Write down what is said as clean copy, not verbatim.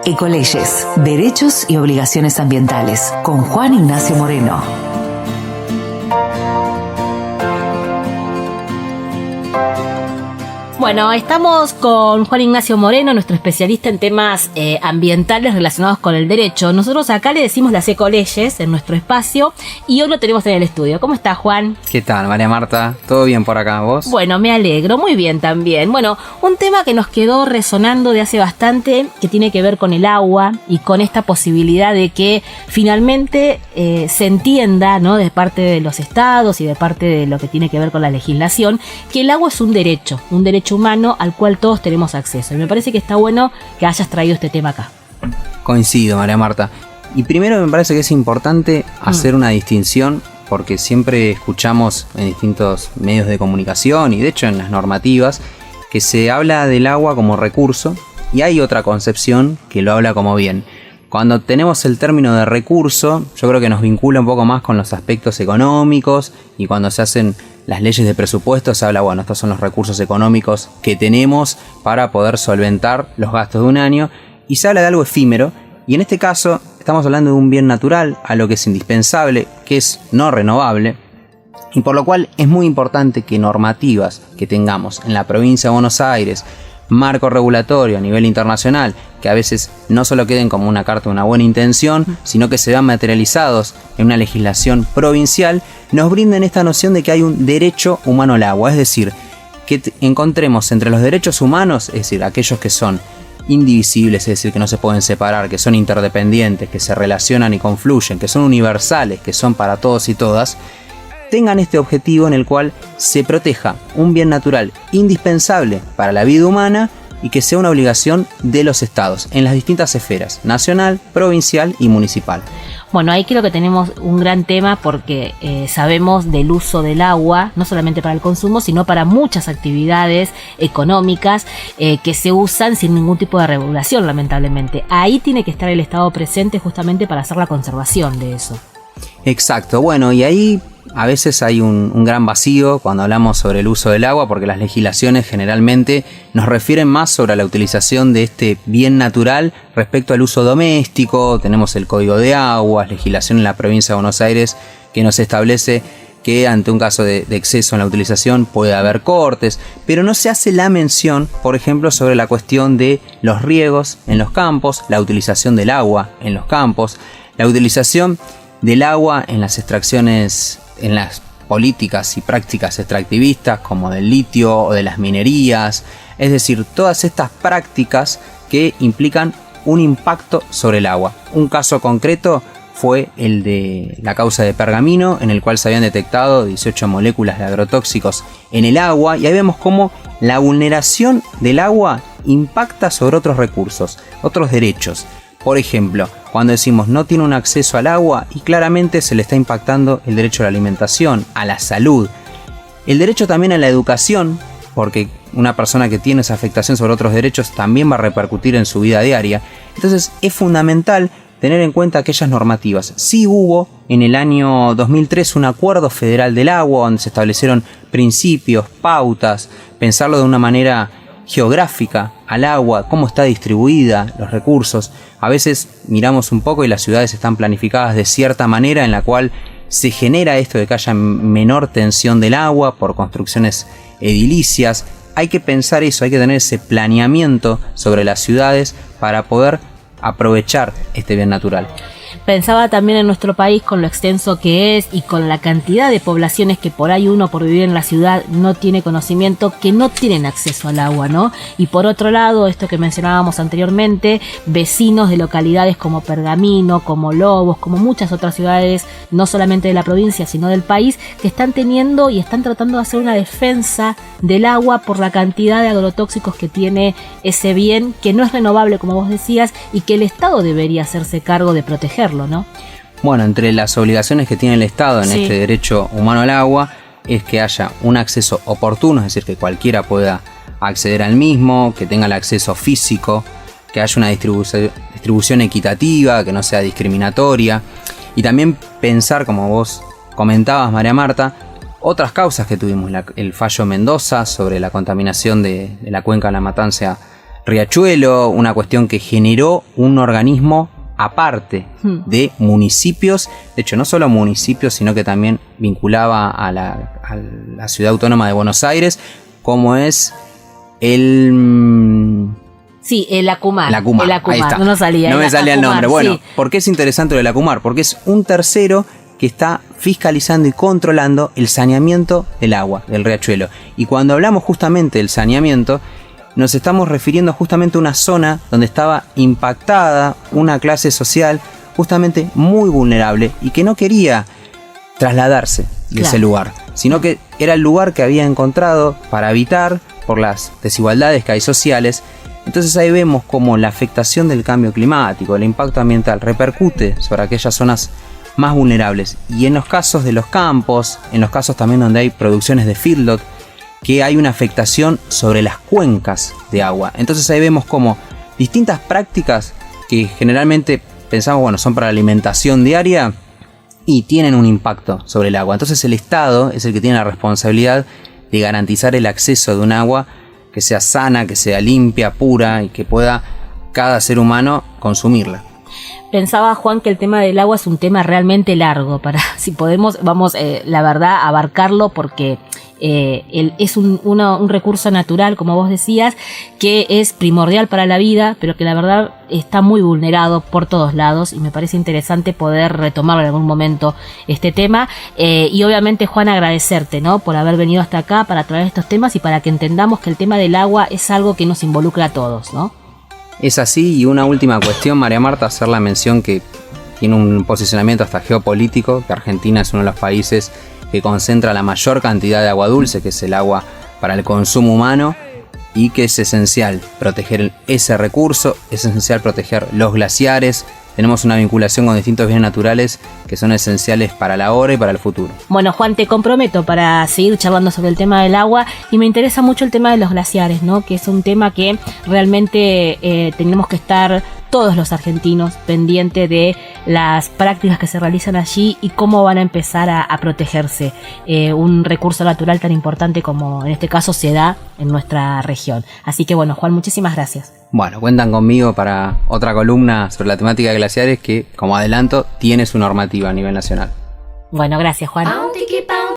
Ecoleyes, derechos y obligaciones ambientales, con Juan Ignacio Moreno. Bueno, estamos con Juan Ignacio Moreno, nuestro especialista en temas ambientales relacionados con el derecho. Nosotros acá le decimos las ecoleyes en nuestro espacio y hoy lo tenemos en el estudio. ¿Cómo estás, Juan? ¿Qué tal, María Marta? ¿Todo bien por acá, vos? Bueno, me alegro, muy bien también. Bueno, un tema que nos quedó resonando de hace bastante, que tiene que ver con el agua y con esta posibilidad de que finalmente se entienda, ¿no?, de parte de los estados y de parte de lo que tiene que ver con la legislación, que el agua es un derecho humano al cual todos tenemos acceso. Y me parece que está bueno que hayas traído este tema acá. Coincido, María Marta. Y primero me parece que es importante hacer una distinción, porque siempre escuchamos en distintos medios de comunicación y de hecho en las normativas que se habla del agua como recurso y hay otra concepción que lo habla como bien. Cuando tenemos el término de recurso, yo creo que nos vincula un poco más con los aspectos económicos, y cuando se hacen las leyes de presupuesto se habla, bueno, estos son los recursos económicos que tenemos para poder solventar los gastos de un año, y se habla de algo efímero, y en este caso estamos hablando de un bien natural, algo que es indispensable, que es no renovable, y por lo cual es muy importante que normativas que tengamos en la provincia de Buenos Aires, marco regulatorio a nivel internacional, que a veces no solo queden como una carta de una buena intención, sino que se vean materializados en una legislación provincial, nos brinden esta noción de que hay un derecho humano al agua, es decir, que encontremos entre los derechos humanos, es decir, aquellos que son indivisibles, es decir, que no se pueden separar, que son interdependientes, que se relacionan y confluyen, que son universales, que son para todos y todas, tengan este objetivo en el cual se proteja un bien natural indispensable para la vida humana y que sea una obligación de los estados en las distintas esferas, nacional, provincial y municipal. Bueno, ahí creo que tenemos un gran tema porque sabemos del uso del agua, no solamente para el consumo, sino para muchas actividades económicas que se usan sin ningún tipo de regulación, lamentablemente. Ahí tiene que estar el Estado presente justamente para hacer la conservación de eso. Exacto, bueno, y ahí a veces hay un gran vacío cuando hablamos sobre el uso del agua, porque las legislaciones generalmente nos refieren más sobre la utilización de este bien natural respecto al uso doméstico. Tenemos el Código de Aguas, legislación en la provincia de Buenos Aires que nos establece que ante un caso de exceso en la utilización puede haber cortes, pero no se hace la mención, por ejemplo, sobre la cuestión de los riegos en los campos, la utilización del agua en los campos, la utilización del agua en las extracciones, en las políticas y prácticas extractivistas como del litio o de las minerías, es decir, todas estas prácticas que implican un impacto sobre el agua. Un caso concreto fue el de la causa de Pergamino, en el cual se habían detectado 18 moléculas de agrotóxicos en el agua, y ahí vemos cómo la vulneración del agua impacta sobre otros recursos, otros derechos. Por ejemplo, cuando decimos no tiene un acceso al agua, y claramente se le está impactando el derecho a la alimentación, a la salud, el derecho también a la educación, porque una persona que tiene esa afectación sobre otros derechos también va a repercutir en su vida diaria. Entonces es fundamental tener en cuenta aquellas normativas. Sí hubo en el año 2003 un acuerdo federal del agua donde se establecieron principios, pautas, pensarlo de una manera geográfica al agua, cómo está distribuida, los recursos. A veces miramos un poco y las ciudades están planificadas de cierta manera en la cual se genera esto de que haya menor tensión del agua por construcciones edilicias. Hay que pensar eso, hay que tener ese planeamiento sobre las ciudades para poder aprovechar este bien natural. Pensaba también en nuestro país con lo extenso que es y con la cantidad de poblaciones que por ahí uno por vivir en la ciudad no tiene conocimiento, que no tienen acceso al agua, ¿no? Y por otro lado, esto que mencionábamos anteriormente, vecinos de localidades como Pergamino, como Lobos, como muchas otras ciudades, no solamente de la provincia, sino del país, que están teniendo y están tratando de hacer una defensa del agua por la cantidad de agrotóxicos que tiene ese bien, que no es renovable, como vos decías, y que el Estado debería hacerse cargo de protegerlo, ¿no? Bueno, entre las obligaciones que tiene el Estado en este derecho humano al agua es que haya un acceso oportuno, es decir, que cualquiera pueda acceder al mismo, que tenga el acceso físico, que haya una distribución equitativa, que no sea discriminatoria, y también pensar, como vos comentabas, María Marta, otras causas que tuvimos, el fallo Mendoza sobre la contaminación de la cuenca de la Matanza riachuelo, una cuestión que generó un organismo aparte de municipios, de hecho no solo municipios, sino que también vinculaba a la ciudad autónoma de Buenos Aires, como es el... Sí, el Acumar. El Acumar, ahí está. No salía. No me salía el nombre. Bueno, sí. ¿por qué es interesante lo del Acumar? Porque es un tercero que está fiscalizando y controlando el saneamiento del agua, del riachuelo. Y cuando hablamos justamente del saneamiento, nos estamos refiriendo justamente a una zona donde estaba impactada una clase social justamente muy vulnerable y que no quería trasladarse de ese lugar, sino que era el lugar que había encontrado para habitar por las desigualdades que hay sociales. Entonces ahí vemos cómo la afectación del cambio climático, el impacto ambiental repercute sobre aquellas zonas más vulnerables. Y en los casos de los campos, en los casos también donde hay producciones de feedlot, que hay una afectación sobre las cuencas de agua. Entonces ahí vemos como distintas prácticas que generalmente pensamos, bueno, son para la alimentación diaria y tienen un impacto sobre el agua. Entonces el Estado es el que tiene la responsabilidad de garantizar el acceso de un agua que sea sana, que sea limpia, pura y que pueda cada ser humano consumirla. Pensaba, Juan, que el tema del agua es un tema realmente largo, para si podemos, vamos, la verdad, abarcarlo, porque es un recurso natural, como vos decías, que es primordial para la vida, pero que la verdad está muy vulnerado por todos lados, y me parece interesante poder retomar en algún momento este tema. Y obviamente, Juan, agradecerte, ¿no?, por haber venido hasta acá para traer estos temas y para que entendamos que el tema del agua es algo que nos involucra a todos, ¿no? Es así. Y una última cuestión, María Marta, hacer la mención que tiene un posicionamiento hasta geopolítico, que Argentina es uno de los países que concentra la mayor cantidad de agua dulce, que es el agua para el consumo humano, y que es esencial proteger ese recurso, es esencial proteger los glaciares. Tenemos una vinculación con distintos bienes naturales que son esenciales para la hora y para el futuro. Bueno, Juan, te comprometo para seguir charlando sobre el tema del agua, y me interesa mucho el tema de los glaciares, ¿no?, que es un tema que realmente tenemos que estar todos los argentinos pendientes de las prácticas que se realizan allí y cómo van a empezar a protegerse un recurso natural tan importante como en este caso se da en nuestra región. Así que bueno, Juan, muchísimas gracias. Bueno, cuentan conmigo para otra columna sobre la temática de glaciares que, como adelanto, tiene su normativa a nivel nacional. Bueno, gracias, Juan.